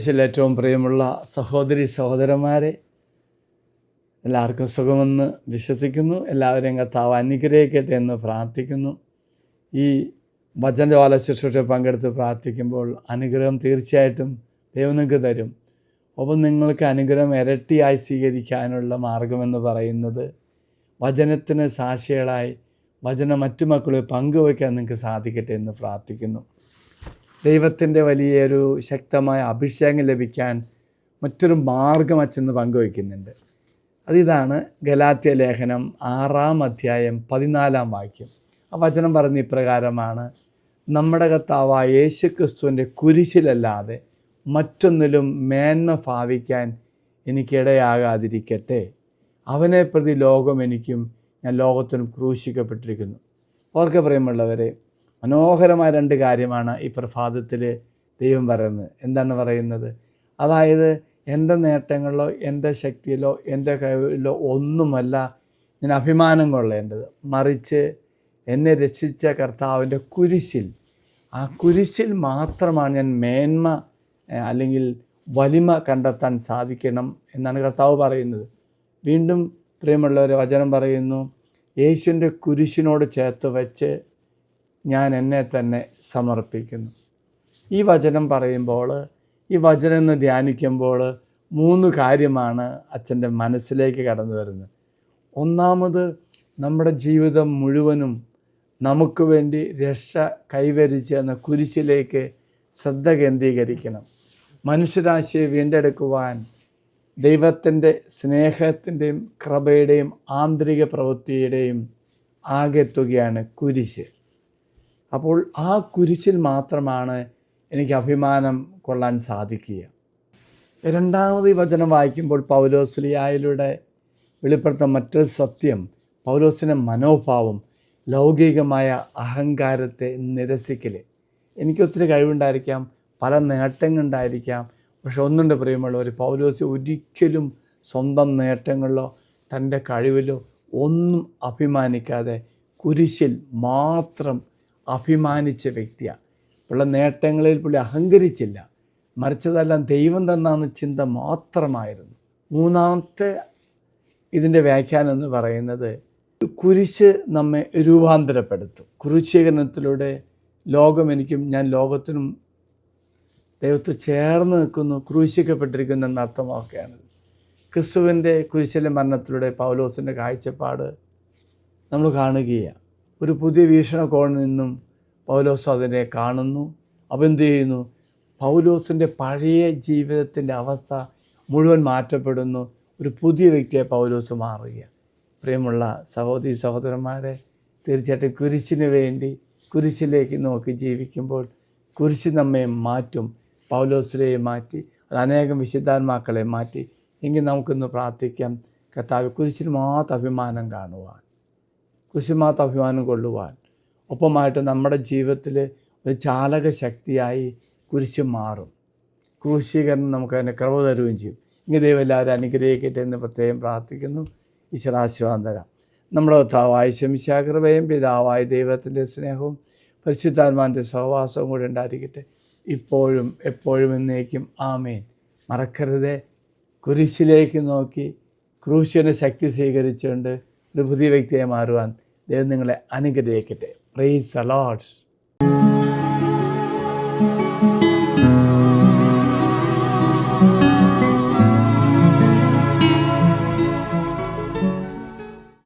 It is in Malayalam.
യേശുവിൽ ഏറ്റവും പ്രിയമുള്ള സഹോദരി സഹോദരന്മാരെ, എല്ലാവർക്കും സുഖമെന്ന് വിശ്വസിക്കുന്നു. എല്ലാവരെയും കർത്താവ് അനുഗ്രഹിക്കട്ടെ എന്ന് പ്രാർത്ഥിക്കുന്നു. ഈ വചനജ്വാല ശുശ്രൂഷ പങ്കെടുത്ത് പ്രാർത്ഥിക്കുമ്പോൾ അനുഗ്രഹം തീർച്ചയായിട്ടും ദൈവം നിങ്ങൾക്ക് തരും. ഒപ്പം നിങ്ങൾക്ക് അനുഗ്രഹം ഇരട്ടിയായി സ്വീകരിക്കാനുള്ള മാർഗമെന്ന് പറയുന്നത് വചനത്തിന് സാക്ഷികളായി വചനം മറ്റു മക്കളെ പങ്കുവയ്ക്കാൻ നിങ്ങൾക്ക് സാധിക്കട്ടെ എന്ന് പ്രാർത്ഥിക്കുന്നു. ദൈവത്തിൻ്റെ വലിയൊരു ശക്തമായ അഭിഷേകം ലഭിക്കാൻ മറ്റൊരു മാർഗം അച്ഛന്ന് പങ്കുവയ്ക്കുന്നുണ്ട്. അതിതാണ് ഗലാത്യ ലേഖനം 6-ാം അധ്യായം 14-ാം വാക്യം. ആ വചനം പറഞ്ഞ ഇപ്രകാരമാണ്: നമ്മുടെ കർത്താവായ യേശു ക്രിസ്തുവിൻ്റെ കുരിശിലല്ലാതെ മറ്റൊന്നിലും മേന്മ ഭാവിക്കാൻ എനിക്കിടയാകാതിരിക്കട്ടെ. അവനെ പ്രതി ലോകം എനിക്കും ഞാൻ ലോകത്തിനും ക്രൂശിക്കപ്പെട്ടിരിക്കുന്നു. ഓർക്കെ പ്രിയമുള്ളവരെ, മനോഹരമായ 2 കാര്യമാണ് ഈ പ്രഭാതത്തിൽ ദൈവം പറയുന്നത്. എന്താണ് പറയുന്നത്? അതായത് എൻ്റെ നേട്ടങ്ങളിലോ എൻ്റെ ശക്തിയിലോ എൻ്റെ കഴിവിലോ ഒന്നുമല്ല ഞാൻ അഭിമാനം കൊള്ളേണ്ടത്, മറിച്ച് എന്നെ രക്ഷിച്ച കർത്താവിൻ്റെ കുരിശിൽ, ആ കുരിശിൽ മാത്രമാണ് ഞാൻ മേന്മ അല്ലെങ്കിൽ വലിമ കണ്ടെത്താൻ സാധിക്കണം എന്നാണ് കർത്താവ് പറയുന്നത്. വീണ്ടും പ്രിയമുള്ളവരെ, വചനം പറയുന്നു, യേശുവിൻ്റെ കുരിശിനോട് ചേർത്ത് വെച്ച് ഞാൻ എന്നെ തന്നെ സമർപ്പിക്കുന്നു. ഈ വചനം പറയുമ്പോൾ, ഈ വചനം എന്ന് ധ്യാനിക്കുമ്പോൾ 3 കാര്യമാണ് അച്ഛൻ്റെ മനസ്സിലേക്ക് കടന്നു വരുന്നത്. ഒന്നാമത്, നമ്മുടെ ജീവിതം മുഴുവനും നമുക്ക് വേണ്ടി രക്ഷ കൈവരിച്ച് എന്ന കുരിശിലേക്ക് ശ്രദ്ധ കേന്ദ്രീകരിക്കണം. മനുഷ്യരാശിയെ വീണ്ടെടുക്കുവാൻ ദൈവത്തിൻ്റെ സ്നേഹത്തിൻ്റെയും കൃപയുടെയും ആന്തരിക പ്രവൃത്തിയുടെയും ആകെത്തുകയാണ് കുരിശ്. അപ്പോൾ ആ കുരിശിൽ മാത്രമാണ് എനിക്ക് അഭിമാനം കൊള്ളാൻ സാധിക്കുക. രണ്ടാമത് ഈ വചനം വായിക്കുമ്പോൾ പൗലോസ്ലിയായിലൂടെ വെളിപ്പെടുത്തുന്ന മറ്റൊരു സത്യം, പൗലോസിൻ്റെ മനോഭാവം ലൗകികമായ അഹങ്കാരത്തെ നിരസിക്കൽ. എനിക്കൊത്തിരി കഴിവുണ്ടായിരിക്കാം, പല നേട്ടങ്ങളുണ്ടായിരിക്കാം, പക്ഷെ ഒന്നുണ്ട് പ്രിയമുള്ളവർ, പൗലോസ് ഒരിക്കലും സ്വന്തം നേട്ടങ്ങളിലോ തൻ്റെ കഴിവിലോ ഒന്നും അഭിമാനിക്കാതെ കുരിശിൽ മാത്രം അഭിമാനിച്ച വ്യക്തിയാണ്. ഉള്ള നേട്ടങ്ങളിൽ പുള്ളി അഹങ്കരിച്ചില്ല, മറിച്ചതെല്ലാം ദൈവം തന്നാന്ന് ചിന്ത മാത്രമായിരുന്നു. മൂന്നാമത്തെ ഇതിൻ്റെ വ്യാഖ്യാനം എന്ന് പറയുന്നത്, കുരിശ് നമ്മെ രൂപാന്തരപ്പെടുത്തും. ക്രൂശീകരണത്തിലൂടെ ലോകം എനിക്കും ഞാൻ ലോകത്തിനും ദൈവത്തിൽ ചേർന്ന് നിൽക്കുന്നു, ക്രൂശിക്കപ്പെട്ടിരിക്കുന്നു എന്ന അർത്ഥമൊക്കെയാണ്. ക്രിസ്തുവിൻ്റെ കുരിശിലെ മരണത്തിലൂടെ പൗലോസിൻ്റെ കാഴ്ചപ്പാട് നമ്മൾ കാണുകയാണ്. ഒരു പുതിയ വീക്ഷണകോണിൽ നിന്നും പൗലോസ് അതിനെ കാണുന്നു. അപ്പോൾ എന്തു ചെയ്യുന്നു? പൗലോസിൻ്റെ പഴയ ജീവിതത്തിൻ്റെ അവസ്ഥ മുഴുവൻ മാറ്റപ്പെടുന്നു. ഒരു പുതിയ വ്യക്തിയെ പൗലോസ് മാറുക. പ്രിയമുള്ള സഹോദരി സഹോദരന്മാരെ, തീർച്ചയായിട്ടും കുരിശിന് വേണ്ടി കുരിശിലേക്ക് നോക്കി ജീവിക്കുമ്പോൾ കുരിശ് നമ്മെ മാറ്റും. പൗലോസിനെയും മാറ്റി, അത് അനേകം വിശുദ്ധാത്മാക്കളെ മാറ്റി. എങ്കിൽ നമുക്കിന്ന് പ്രാർത്ഥിക്കാം, കർത്താവേ, കുരിശിൽ മാത്രം അഭിമാനം കാണുവാൻ, കുരിശിൽ മാത്രം അഭിമാനം കൊള്ളുവാൻ. ഒപ്പമായിട്ട് നമ്മുടെ ജീവിതത്തിൽ ഒരു ചാലക ശക്തിയായി കുരിശ് മാറും. ക്രൂശീകരണം നമുക്ക് അതിൻ്റെ കൃപ തരുകയും ചെയ്യും. ഇങ്ങനെ ദൈവം എല്ലാവരും അനുഗ്രഹിക്കട്ടെ എന്ന് പ്രത്യേകം പ്രാർത്ഥിക്കുന്നു. ഈശ്വരാശീർവാദം തരാം. നമ്മുടെ കർത്താവായ ശമിശിഹാ കൃപയും പിതാവായ ദൈവത്തിൻ്റെ സ്നേഹവും പരിശുദ്ധാത്മാവിൻ്റെ സഹവാസവും കൂടെ ഉണ്ടായിരിക്കട്ടെ, ഇപ്പോഴും എപ്പോഴും എന്നേക്കും. ആമേൻ. മറക്കരുത്, കുരിശിലേക്ക് നോക്കി ക്രൂശിൻ്റെ ശക്തി സ്വീകരിച്ചുകൊണ്ട് ഒരു പുതിയ വ്യക്തിയെ മാറുവാൻ ദൈവം നിങ്ങളെ അനുഗ്രഹിക്കട്ടെ. Praise the Lord.